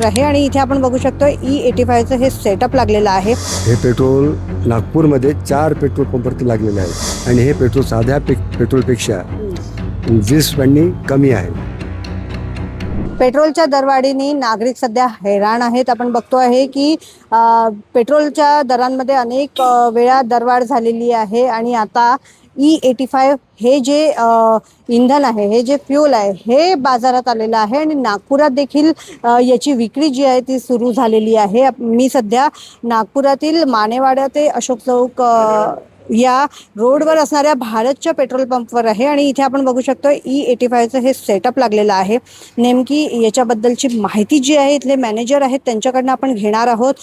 आहे आणि इथे आपण बघू शकतो E85चं हे सेटअप लागलेलं आहे। हे पेट्रोल नागपूरमध्ये 4 पेट्रोल पंपवरती लागलेले आहे आणि हे पेट्रोल साध्या पेट्रोलपेक्षा 20 रुपयांनी कमी आहे। पेट्रोलच्या दरवाढीने नागरिक सध्या हैराण आहेत। आपण बघतो आहे की पेट्रोलच्या दरांमध्ये अनेक वेळा दरवाढ झालेली आहे आणि आता E85 हे जे इंधन आहे, हे जे फ्यूल आहे, हे बाजारात आलेलं आहे आणि नागपुरात देखील याची विक्री जी आहे ती सुरू झालेली आहे। मी सध्या नागपुरातील मानेवाडा ते अशोक चौक या रोडवर असणाऱ्या भारतच्या पेट्रोल पंपवर आहे आणि इथे आपण बघू शकतो E85चं हे सेटअप लागलेलं आहे। नेमकी याच्याबद्दलची माहिती जी आहे इथले मॅनेजर आहेत त्यांच्याकडनं आपण घेणार आहोत।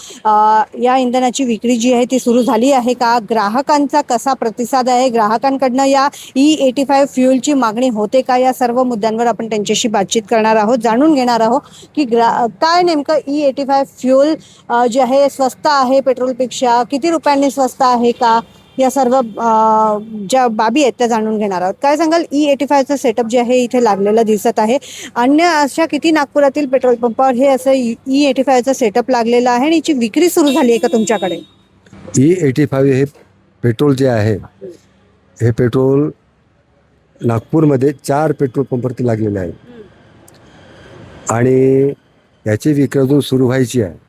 या इंधनाची विक्री जी आहे ती सुरू झाली आहे का, ग्राहकांचा कसा प्रतिसाद आहे, ग्राहकांकडनं या E85 फ्यूलची मागणी होते का, या सर्व मुद्द्यांवर आपण त्यांच्याशी बातचीत करणार आहोत, जाणून घेणार आहोत की काय नेमकं E85 फ्यूल जे आहे स्वस्त आहे पेट्रोलपेक्षा, किती रुपयांनी स्वस्त आहे का, या सर्व ज्या बाबी आहेत त्या जाणून घेणार आहोत। काय सांगाल, E85चं सेटअप जे आहे इथे लागलेलं दिसत आहे, अन्य अशा किती नागपुरातील पेट्रोल पंपावर हे असं E85चं सेटअप लागलेलं आहे आणि याची विक्री सुरू झाली आहे का तुमच्याकडे? E85 हे पेट्रोल जे आहे, हे पेट्रोल नागपूरमध्ये 4 पेट्रोल पंपवरती लागलेले आहे आणि याची विक्री अजून सुरू व्हायची आहे।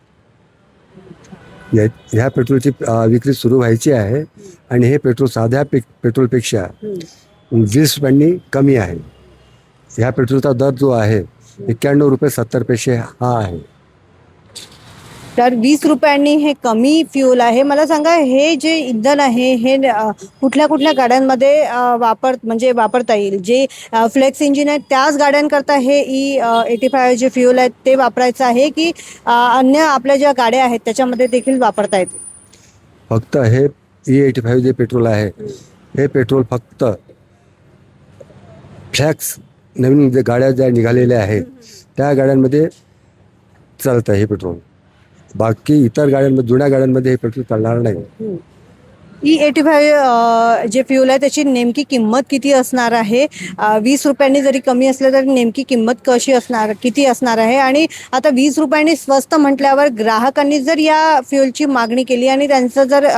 ह्या पेट्रोलची विक्री सुरू व्हायची आहे आणि हे पेट्रोल साध्या पेट्रोलपेक्षा 20 रुपयांनी कमी आहे। ह्या पेट्रोलचा दर जो आहे 91 रुपये 70 पैसे हा आहे। तर 20 रुपयांनी हे कमी फ्यूल आहे। मला सांगा, हे जे इंधन आहे हे कुठल्या कुठल्या गाड्यांमध्ये वापरता येईल? जे फ्लेक्स इंजिन आहे त्याच गाड्यांकरता हे E85 जे फ्यूल आहे ते वापरायचं आहे की अन्य आपल्या ज्या गाड्या आहेत त्याच्यामध्ये देखील वापरता येते? फक्त हे E85 जे पेट्रोल आहे, हे पेट्रोल फक्त फ्लॅक्स नवीन जे गाड्या ज्या निघालेल्या आहेत त्या गाड्यांमध्ये चालतं हे पेट्रोल। बाकी इतर गाड्यांमध्ये, जुन्या गाड्यांमध्ये हे पेट्रोल चालणार नाही। E85 जे फ्यूल आहे त्याची नेमकी किंमत किती असणार आहे? 20 रुपयांनी जरी कमी असलं तरी नेमकी किंमत किती असणार आहे? आणि आता 20 रुपयांनी स्वस्त म्हटल्यावर ग्राहकांनी जर या फ्यूलची मागणी केली आणि त्यांचं जर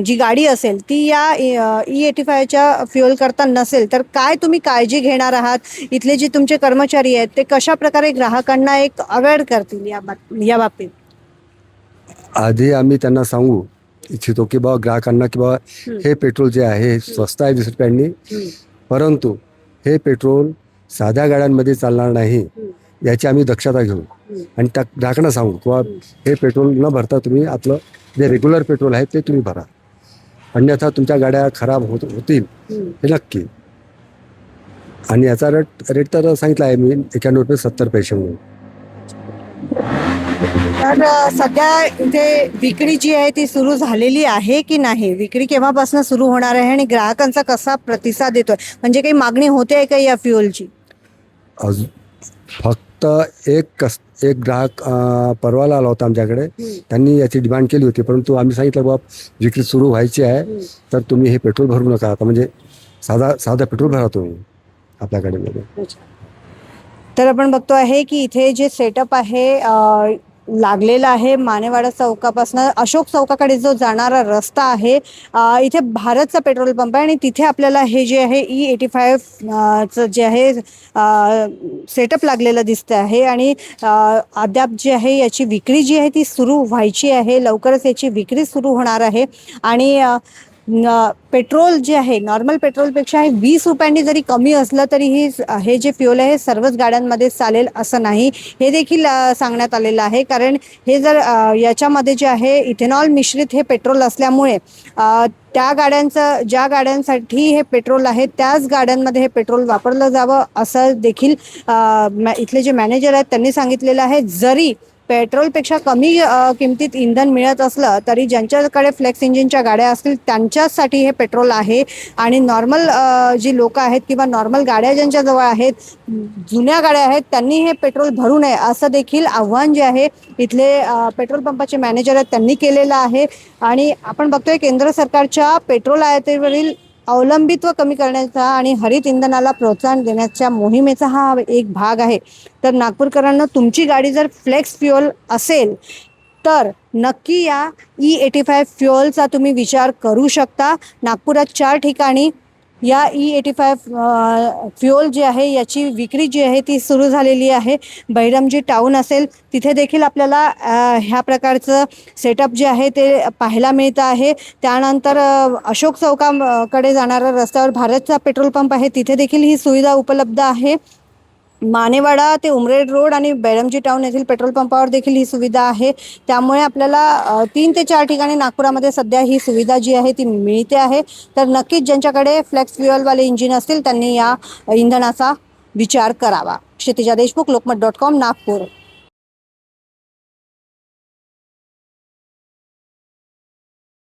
जी गाडी असेल ती या E85च्या फ्यूल करता नसेल तर काय तुम्ही काळजी घेणार आहात? इथले जे तुमचे कर्मचारी आहेत ते कशा प्रकारे ग्राहकांना एक अवेअर करतील या बाबतीत? आधी आम्ही त्यांना सांगू इच्छितो की बाबा ग्राहकांना की बाबा हे पेट्रोल जे आहे हे स्वस्त आहे 20 रुपयांनी, परंतु हे पेट्रोल साध्या गाड्यांमध्ये चालणार नाही याची आम्ही दक्षता घेऊ आणि त्या ग्राहकांना सांगू किंवा हे पेट्रोल न भरता तुम्ही आपलं जे रेग्युलर पेट्रोल आहे ते तुम्ही भरा, अन्यथा तुमच्या गाड्या खराब होतील हे नक्की। आणि याचा रेट तर सांगितला आहे मी 91 रुपये 70 पैसे म्हणून। तर सध्या इथे विक्री जी आहे ती सुरू झालेली आहे की नाही? विक्री केव्हापासून सुरू होणार आहे आणि ग्राहकांचा कसा प्रतिसाद येतोय? म्हणजे काही मागणी होते आहे का या फ्यूलची? फक्त एक ग्राहक परवाला आला होता आमच्याकडे, त्यांनी याची डिमांड केली होती, परंतु आम्ही सांगितलं बाबा विक्री सुरू व्हायची आहे तर तुम्ही हे पेट्रोल भरू नका, आता म्हणजे साधा पेट्रोल भरा तुम्ही आपल्या गाडीमध्ये। तर आपण बघतो आहे की इथे जे सेटअप आहे लागलेला आहे मानेवाडा चौकापासून अशोक चौकाकडे जो जाणारा रस्ता आहे, इथे भारतचा पेट्रोल पंप आहे आणि तिथे आपल्याला हे जे आहे E85 जे आहे सेटअप लागलेलं दिसतं आहे आणि अद्याप जे आहे याची विक्री जी आहे ती सुरू व्हायची आहे, लवकरच याची विक्री सुरू होणार आहे। आणि पेट्रोल जे आहे नॉर्मल पेट्रोलपेक्षा हे 20 रुपयांनी जरी कमी असलं तरी हे जे फ्यूल आहे सर्वच गाड्यांमध्ये चालेल असं नाही, हे देखील सांगण्यात आलेलं आहे। कारण हे जर याच्यामध्ये जे आहे इथेनॉल मिश्रित हे पेट्रोल असल्यामुळे ज्या गाड्यांसाठी हे पेट्रोल आहे त्याच गाड्यांमध्ये हे पेट्रोल वापरलं जावं असं देखील इथले जे मॅनेजर आहेत त्यांनी सांगितलेलं आहे। जरी पेट्रोलपेक्षा कमी किमतीत इंधन मिळत असलं तरी ज्यांच्याकडे फ्लेक्स इंजिनच्या गाड्या असतील त्यांच्यासाठी हे पेट्रोल आहे आणि नॉर्मल जी लोक आहेत किंवा नॉर्मल गाड्या ज्यांच्याजवळ आहेत, जुन्या गाड्या आहेत, त्यांनी हे पेट्रोल भरू नये असं देखील आव्हान जे आहे इथले पेट्रोल पंपाचे मॅनेजर आहेत त्यांनी केलेलं आहे। आणि आपण बघतोय केंद्र सरकारच्या पेट्रोल आयातीवरील अवलंबित्व कमी करण्याचा आणि हरित इंधनाला प्रोत्साहन देण्याच्या मोहिमेचा हा एक भाग आहे. तर नागपूरकरांना तुमची गाडी जर फ्लेक्स फ्युअल असेल तर नक्की या E85 फ्युअलचा तुम्ही विचार करू शकता. नागपुरात 4 ठिकाणी या E85 फ्युअल जे आहे याची विक्री जी आहे ती सुरू झालेली आहे. बहिरमजी टाऊन असेल तिथे देखील आपल्याला ह्या प्रकारचं सेटअप जे आहे ते पाहायला मिळतं आहे. त्यानंतर अशोक चौकाकडे जाणाऱ्या रस्त्यावर भारतचा पेट्रोल पंप आहे, तिथे देखील ही सुविधा उपलब्ध आहे. मानेवाडा ते उमरेड रोड आणि बेळमजी टाऊन येथील पेट्रोल पंपावर देखील ही सुविधा आहे. त्यामुळे आपल्याला 3 ते 4 ठिकाणी नागपुरामध्ये सध्या ही सुविधा जी आहे ती मिळते आहे. तर नक्कीच ज्यांच्याकडे फ्लेक्स फ्युअलवाले इंजिन असतील त्यांनी या इंधनाचा विचार करावा. क्षितिजा देशमुख, लोकमत.com, नागपूर.